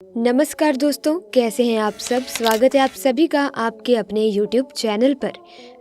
नमस्कार दोस्तों, कैसे हैं आप सब। स्वागत है आप सभी का आपके अपने YouTube चैनल पर।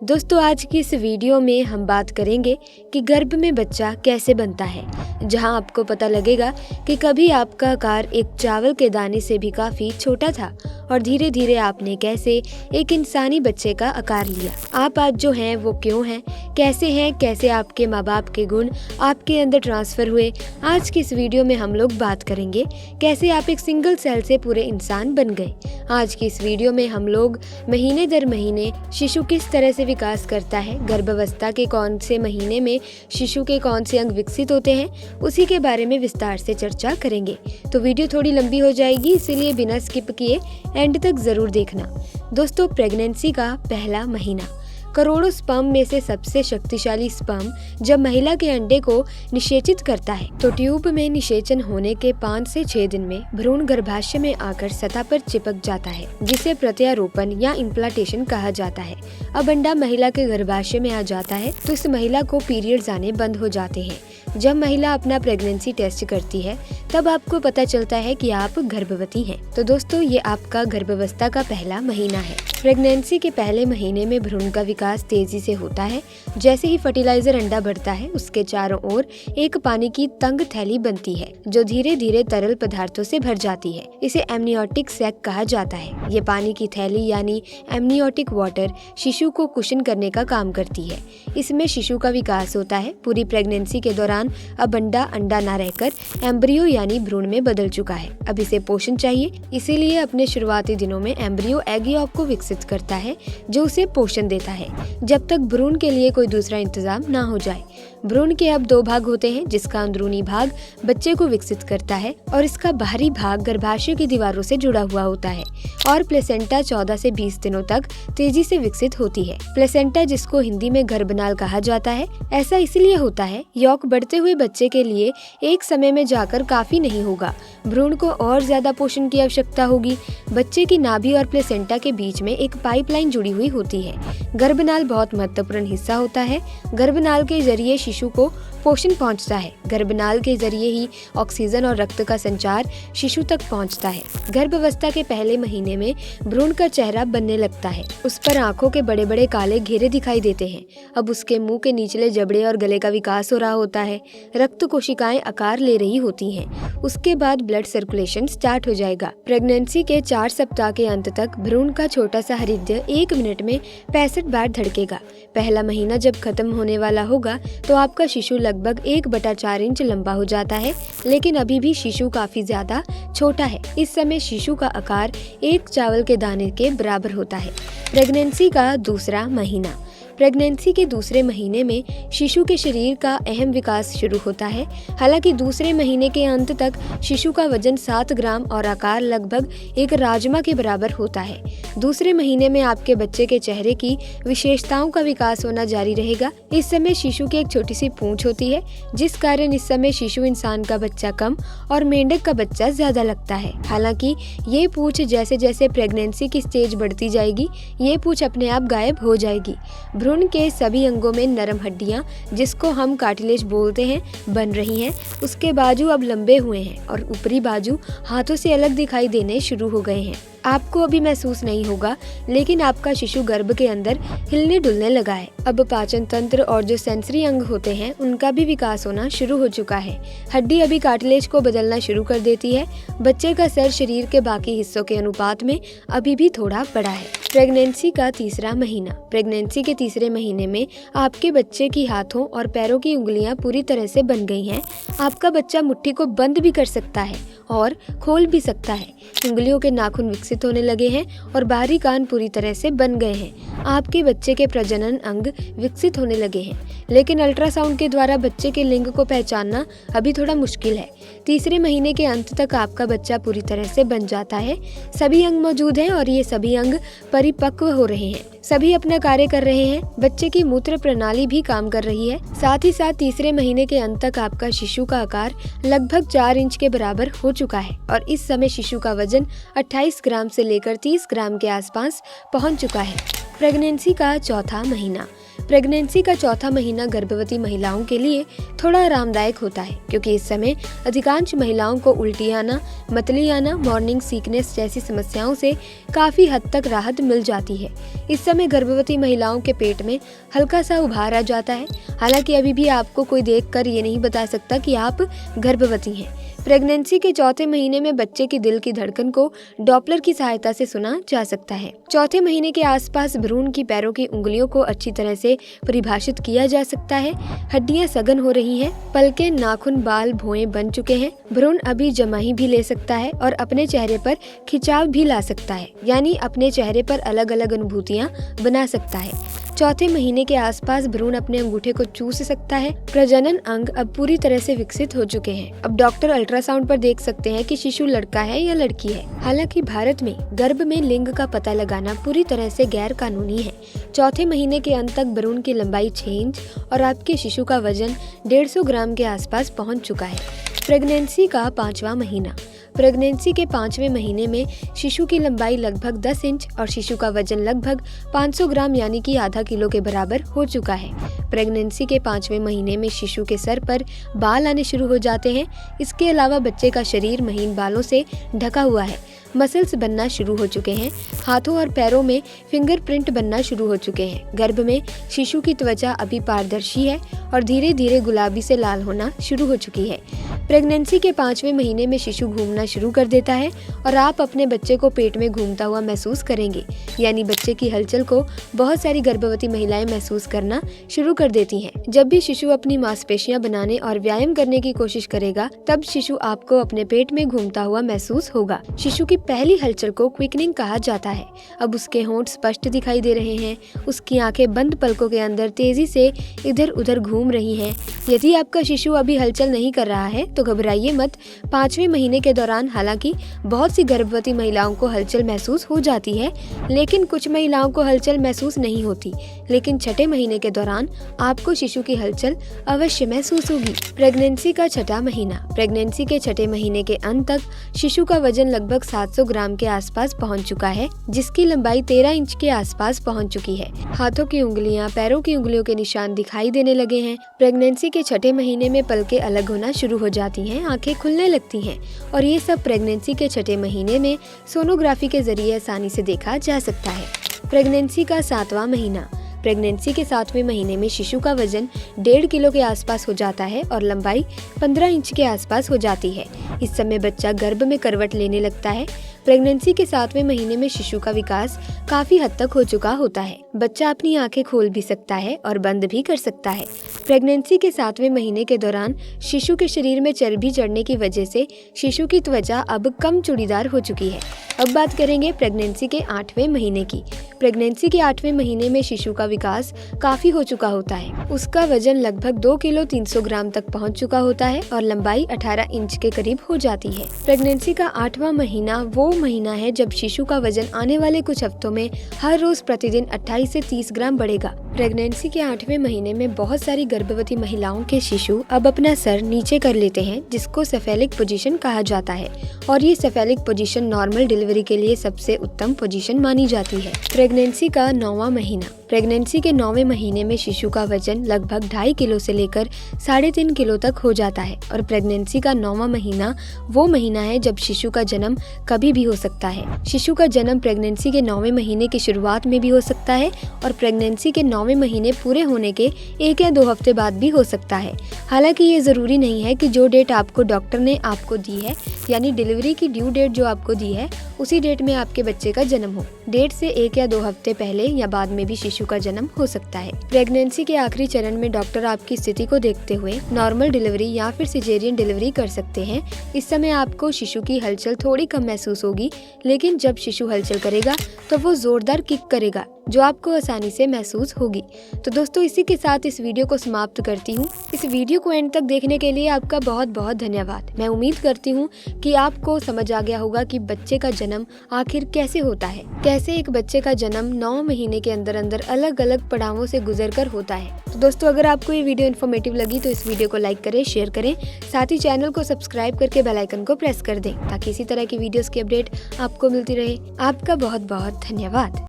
दोस्तों, आज की इस वीडियो में हम बात करेंगे कि गर्भ में बच्चा कैसे बनता है, जहां आपको पता लगेगा कि कभी आपका आकार एक चावल के दाने से भी काफ़ी छोटा था और धीरे धीरे आपने कैसे एक इंसानी बच्चे का आकार लिया। आप आज जो हैं वो क्यों हैं, कैसे आपके माँ बाप के गुण आपके अंदर ट्रांसफ़र हुए। आज की इस वीडियो में हम लोग बात करेंगे कैसे आप एक सिंगल सेल से पूरे इंसान बन गए। आज की इस वीडियो में हम लोग महीने दर महीने शिशु किस तरह से विकास करता है, गर्भावस्था के कौन से महीने में शिशु के कौन से अंग विकसित होते हैं, उसी के बारे में विस्तार से चर्चा करेंगे। तो वीडियो थोड़ी लंबी हो जाएगी, इसीलिए बिना स्किप किए एंड तक जरूर देखना। दोस्तों, प्रेगनेंसी का पहला महीना। करोड़ों स्पर्म में से सबसे शक्तिशाली स्पर्म जब महिला के अंडे को निषेचित करता है तो ट्यूब में निषेचन होने के 5 से 6 दिन में भ्रूण गर्भाशय में आकर सतह पर चिपक जाता है, जिसे प्रत्यारोपण या इम्प्लांटेशन कहा जाता है। अब अंडा महिला के गर्भाशय में आ जाता है तो इस महिला को पीरियड्स आने बंद हो जाते हैं। जब महिला अपना प्रेगनेंसी टेस्ट करती है तब आपको पता चलता है कि आप गर्भवती हैं। तो दोस्तों, ये आपका गर्भावस्था का पहला महीना है। प्रेगनेंसी के पहले महीने में भ्रूण का विकास तेजी से होता है। जैसे ही फर्टिलाइजर अंडा बढ़ता है, उसके चारों ओर एक पानी की तंग थैली बनती है जो धीरे धीरे तरल पदार्थों से भर जाती है। इसे एमनियोटिक सैक कहा जाता है। ये पानी की थैली यानी एमनियोटिक वाटर शिशु को कुशन करने का काम करती है। इसमें शिशु का विकास होता है। पूरी प्रेगनेंसी के दौरान अब अंडा न रहकर एम्ब्रियो यानी भ्रूण में बदल चुका है। अब इसे पोषण चाहिए, इसीलिए अपने शुरुआती दिनों में एम्ब्रियो एग यॉल्क को विकसित करता है जो उसे पोषण देता है, जब तक भ्रूण के लिए कोई दूसरा इंतजाम ना हो जाए। भ्रूण के अब 2 भाग होते हैं, जिसका अंदरूनी भाग बच्चे को विकसित करता है और इसका बाहरी भाग गर्भाशय की दीवारों से जुड़ा हुआ होता है। और प्लेसेंटा 14 से 20 दिनों तक तेजी से विकसित होती है। प्लेसेंटा, जिसको हिंदी में गर्भनाल कहा जाता है, ऐसा इसलिए होता है यौक बढ़ते हुए बच्चे के लिए एक समय में जाकर काफी नहीं होगा। भ्रूण को और ज्यादा पोषण की आवश्यकता होगी। बच्चे की नाभि और प्लेसेंटा के बीच में एक पाइपलाइन जुड़ी हुई होती है। गर्भनाल बहुत महत्वपूर्ण हिस्सा होता है। गर्भनाल के जरिए शिशु को पोषण पहुंचता है। गर्भनाल के जरिए ही ऑक्सीजन और रक्त का संचार शिशु तक पहुंचता है। गर्भावस्था के पहले महीने में भ्रूण का चेहरा बनने लगता है। उस पर आंखों के बड़े बड़े काले घेरे दिखाई देते हैं। अब उसके मुंह के निचले जबड़े और गले का विकास हो रहा होता है। रक्त कोशिकाएं आकार ले रही होती हैं। उसके बाद ब्लड सर्कुलेशन स्टार्ट हो जाएगा। प्रेगनेंसी के 4 सप्ताह के अंत तक भ्रूण का छोटा सा हृदय 1 मिनट में 65 बार धड़केगा। पहला महीना जब खत्म होने वाला होगा तो आपका शिशु लगभग 1/4 इंच लंबा हो जाता है, लेकिन अभी भी शिशु काफी ज्यादा छोटा है। इस समय शिशु का आकार एक चावल के दाने के बराबर होता है। प्रेगनेंसी का दूसरा महीना। प्रेगनेंसी के दूसरे महीने में शिशु के शरीर का अहम विकास शुरू होता है। हालांकि दूसरे महीने के अंत तक शिशु का वजन 7 ग्राम और आकार लगभग एक राजमा के बराबर होता है। दूसरे महीने में आपके बच्चे के चेहरे की विशेषताओं का विकास होना जारी रहेगा। इस समय शिशु की एक छोटी सी पूंछ होती है, जिस कारण इस समय शिशु इंसान का बच्चा कम और मेंढक का बच्चा ज्यादा लगता है। हालांकि ये पूंछ जैसे जैसे प्रेगनेंसी की स्टेज बढ़ती जाएगी, ये पूंछ अपने आप गायब हो जाएगी। भ्रूण के सभी अंगों में नरम हड्डियां, जिसको हम कार्टिलेज बोलते हैं, बन रही हैं। उसके बाजू अब लंबे हुए हैं और ऊपरी बाजू हाथों से अलग दिखाई देने शुरू हो गए हैं। आपको अभी महसूस नहीं होगा, लेकिन आपका शिशु गर्भ के अंदर हिलने डुलने लगा है। अब पाचन तंत्र और जो सेंसरी अंग होते हैं, उनका भी विकास होना शुरू हो चुका है। हड्डी अभी कार्टिलेज को बदलना शुरू कर देती है। बच्चे का सर शरीर के बाकी हिस्सों के अनुपात में अभी भी थोड़ा बड़ा है। प्रेगनेंसी का तीसरा महीना। प्रेगनेंसी के तीसरे महीने में आपके बच्चे की हाथों और पैरों की उंगलियां पूरी तरह से बन गई हैं। आपका बच्चा मुट्ठी को बंद भी कर सकता है और खोल भी सकता है। उंगलियों के नाखून विकसित होने लगे हैं और बाहरी कान पूरी तरह से बन गए हैं। आपके बच्चे के प्रजनन अंग विकसित होने लगे हैं, लेकिन अल्ट्रासाउंड के द्वारा बच्चे के लिंग को पहचानना अभी थोड़ा मुश्किल है। तीसरे महीने के अंत तक आपका बच्चा पूरी तरह से बन जाता है। सभी अंग मौजूद हैं और ये सभी अंग परिपक्व हो रहे हैं। सभी अपना कार्य कर रहे हैं। बच्चे की मूत्र प्रणाली भी काम कर रही है। साथ ही साथ तीसरे महीने के अंत तक आपका शिशु का आकार लगभग 4 इंच के बराबर हो चुका है और इस समय शिशु का वजन 28 ग्राम से लेकर 30 ग्राम के आसपास पहुंच चुका है। प्रेगनेंसी का चौथा महीना। प्रेगनेंसी का चौथा महीना गर्भवती महिलाओं के लिए थोड़ा आरामदायक होता है, क्योंकि इस समय अधिकांश महिलाओं को उल्टी आना, मतली आना, मॉर्निंग सीकनेस जैसी समस्याओं से काफी हद तक राहत मिल जाती है। इस समय गर्भवती महिलाओं के पेट में हल्का सा उभार आ जाता है। हालांकि अभी भी आपको कोई देखकर ये नहीं बता सकता कि आप गर्भवती हैं। प्रेगनेंसी के चौथे महीने में बच्चे की दिल की धड़कन को डॉपलर की सहायता से सुना जा सकता है। चौथे महीने के आसपास भ्रूण की पैरों की उंगलियों को अच्छी तरह से परिभाषित किया जा सकता है। हड्डियां सघन हो रही हैं, पलकें, नाखून, बाल, भौहें बन चुके हैं। भ्रूण अभी जमाई भी ले सकता है और अपने चेहरे पर खिंचाव भी ला सकता है, यानी अपने चेहरे पर अलग अलग अनुभूतियां बना सकता है। चौथे महीने के आसपास भ्रूण अपने अंगूठे को चूस सकता है। प्रजनन अंग अब पूरी तरह से विकसित हो चुके हैं। अब डॉक्टर अल्ट्रासाउंड पर देख सकते हैं कि शिशु लड़का है या लड़की है। हालांकि भारत में गर्भ में लिंग का पता लगाना पूरी तरह से गैर कानूनी है। चौथे महीने के अंत तक भ्रूण की लंबाई 6 इंच और आपके शिशु का वजन 150 ग्राम के आसपास पहुंच चुका है। प्रेगनेंसी का 5वां महीना। प्रेगनेंसी के 5वें महीने में शिशु की लंबाई लगभग 10 इंच और शिशु का वजन लगभग 500 ग्राम यानी कि आधा किलो के बराबर हो चुका है। प्रेगनेंसी के 5वें महीने में शिशु के सर पर बाल आने शुरू हो जाते हैं। इसके अलावा बच्चे का शरीर महीन बालों से ढका हुआ है। मसल्स बनना शुरू हो चुके हैं। हाथों और पैरों में फिंगरप्रिंट बनना शुरू हो चुके हैं। गर्भ में शिशु की त्वचा अभी पारदर्शी है और धीरे धीरे गुलाबी से लाल होना शुरू हो चुकी है। प्रेगनेंसी के 5वें महीने में शिशु घूमना शुरू कर देता है और आप अपने बच्चे को पेट में घूमता हुआ महसूस करेंगे, यानी बच्चे की हलचल को बहुत सारी गर्भवती महिलाएं महसूस करना शुरू कर देती हैं। जब भी शिशु अपनी मांसपेशियां बनाने और व्यायाम करने की कोशिश करेगा, तब शिशु आपको अपने पेट में घूमता हुआ महसूस होगा। शिशु की पहली हलचल को क्विकनिंग कहा जाता है। अब उसके होंठ स्पष्ट दिखाई दे रहे हैं। उसकी आंखें बंद पलकों के अंदर तेजी से इधर उधर घूम रही हैं। यदि आपका शिशु अभी हलचल नहीं कर रहा है तो घबराइए मत। 5वें महीने के दौरान हालांकि बहुत सी गर्भवती महिलाओं को हलचल महसूस हो जाती है, लेकिन कुछ महिलाओं को हलचल महसूस नहीं होती। लेकिन 6ठे महीने के दौरान आपको शिशु की हलचल अवश्य महसूस होगी। प्रेगनेंसी का 6ठा महीना। प्रेगनेंसी के 6ठे महीने के अंत तक शिशु का वजन लगभग 700 ग्राम के आसपास पहुंच चुका है, जिसकी लंबाई 13 इंच के आसपास पहुंच चुकी है। हाथों की उंगलियां, पैरों की उंगलियों के निशान दिखाई देने लगे हैं। प्रेगनेंसी के 6ठे महीने में पलकें अलग होना शुरू हो जाती हैं, आंखें खुलने लगती हैं और ये सब प्रेगनेंसी के 6ठे महीने में सोनोग्राफी के जरिए आसानी से देखा जा सकता है। प्रेगनेंसी का 7वां महीना। प्रेगनेंसी के 7वें महीने में शिशु का वजन 1.5 किलो के आसपास हो जाता है और लंबाई 15 इंच के आसपास हो जाती है। इस समय बच्चा गर्भ में करवट लेने लगता है। प्रेगनेंसी के 7वें महीने में शिशु का विकास काफी हद तक हो चुका होता है। बच्चा अपनी आंखें खोल भी सकता है और बंद भी कर सकता है। प्रेगनेंसी के 7वें महीने के दौरान शिशु के शरीर में चर्बी चढ़ने की वजह से शिशु की त्वचा अब कम चूड़ीदार हो चुकी है। अब बात करेंगे प्रेगनेंसी के 8वें महीने की। प्रेगनेंसी के 8वें महीने में शिशु का विकास काफी हो चुका होता है। उसका वजन लगभग 2 किलो 300 ग्राम तक पहुंच चुका होता है और लंबाई 18 इंच के करीब हो जाती है। प्रेगनेंसी का 8वां महीना वो महीना है जब शिशु का वजन आने वाले कुछ हफ्तों में हर रोज प्रतिदिन 28 से 30 ग्राम बढ़ेगा। प्रेगनेंसी के 8वें महीने में बहुत सारी गर्भवती महिलाओं के शिशु अब अपना सर नीचे कर लेते हैं, जिसको सेफेलिक पोजीशन कहा जाता है और ये सेफेलिक पोजीशन नॉर्मल डिलीवरी के लिए सबसे उत्तम पोजीशन मानी जाती है। प्रेगनेंसी का 9वां महीना। प्रेगनेंसी के 9वें महीने में शिशु का वजन लगभग 2.5 किलो से लेकर 3.5 किलो तक हो जाता है और प्रेगनेंसी का 9वां महीना वो महीना है जब शिशु का जन्म कभी भी हो सकता है। शिशु का जन्म प्रेगनेंसी के 9वें महीने की शुरुआत में भी हो सकता है और प्रेगनेंसी के 9वें महीने पूरे होने के 1 या 2 हफ्ते बाद भी हो सकता है। हालांकि ये जरूरी नहीं है कि जो डेट आपको डॉक्टर ने आपको दी है, यानी डिलीवरी की ड्यू डेट जो आपको दी है, उसी डेट में आपके बच्चे का जन्म हो। डेट से 1 या 2 हफ्ते पहले या बाद में भी शिशु का जन्म हो सकता है। प्रेगनेंसी के आखिरी चरण में डॉक्टर आपकी स्थिति को देखते हुए नॉर्मल डिलीवरी या फिर सिजेरियन डिलीवरी कर सकते हैं। इस समय आपको शिशु की हलचल थोड़ी कम महसूस होगी, लेकिन जब शिशु हलचल करेगा तो वो जोरदार किक करेगा जो आपको आसानी से महसूस होगी। तो दोस्तों, इसी के साथ इस वीडियो को समाप्त करती हूँ। इस वीडियो को एंड तक देखने के लिए आपका बहुत बहुत धन्यवाद। मैं उम्मीद करती हूँ कि आपको समझ आ गया होगा कि बच्चे का जन्म आखिर कैसे होता है, कैसे एक बच्चे का जन्म 9 महीने के अंदर अंदर अलग अलग पड़ावों से गुजर कर होता है। तो दोस्तों, अगर आपको ये वीडियो इन्फॉर्मेटिव लगी तो इस वीडियो को लाइक करें, शेयर करें, साथ ही चैनल को सब्सक्राइब करके बेल आइकन को प्रेस कर दें ताकि इसी तरह की वीडियोस की अपडेट आपको मिलती रहे। आपका बहुत बहुत धन्यवाद।